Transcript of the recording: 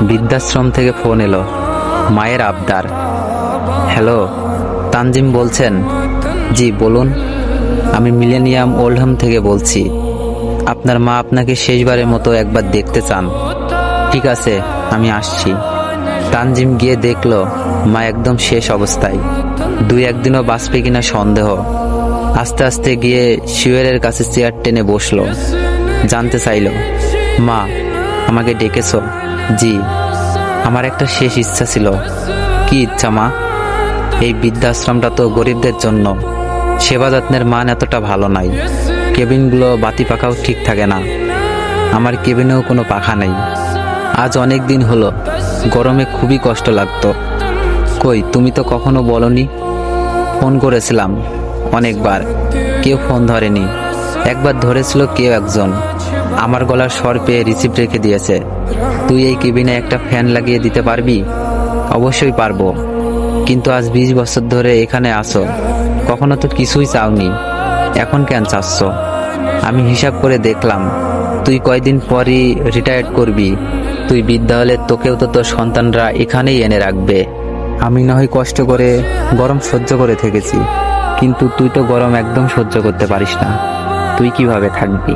বৃদ্ধাশ্রম থেকে ফোন এলো। মায়ের আবদার। হ্যালো, তানজিম বলছেন? জি বলুন। আমি মিলেনিয়াম ওল্ডহাম থেকে বলছি। আপনার মা আপনাকে শেষবারের মতো একবার দেখতে চান। ঠিক আছে, আমি আসছি। তানজিম গিয়ে দেখলো মা একদম শেষ অবস্থায়। 2-1 দিনও বাঁচবে কিনা সন্দেহ। আস্তে আস্তে গিয়ে শিওরের কাছে চেয়ার টেনে বসলো। জানতে চাইলো, মা আমাকে ডেকেছো? জি, আমার একটা শেষ ইচ্ছা ছিল। কি ইচ্ছা মা? এই বৃদ্ধাশ্রমটা তো গরিবদের জন্য। সেবা যত্নের মান এতটা ভালো নাই। কেবিনগুলো বাতি পাখাও ঠিক থাকে না। আমার কেবিনেও কোনো পাখা নেই। আজ অনেক দিন হলো, গরমে খুবই কষ্ট লাগতো। কই, তুমি তো কখনো বলনি। ফোন করেছিলাম অনেকবার, কেউ ফোন ধরেনি। একবার ধরেছিল কেউ একজন, আমার গলার স্বর পেয়ে রিসিভ রেখে দিয়েছে। তুই এই কেবিনে একটা ফ্যান লাগিয়ে দিতে পারবি? অবশ্যই পারবো, কিন্তু আজ 20 বছর ধরে এখানে আসো, কখনো তো কিছুই চাওনি, এখন কেন চাচ্ছ? আমি হিসাব করে দেখলাম, তুই কয়দিন পরই রিটায়ার্ড করবি। তুই বৃদ্ধা হলে তোকেও তো তোর সন্তানরা এখানেই এনে রাখবে। আমি না হয় কষ্ট করে গরম সহ্য করে থেকেছি, কিন্তু তুই তো গরম একদম সহ্য করতে পারিস না। তুই কিভাবে থাকবি?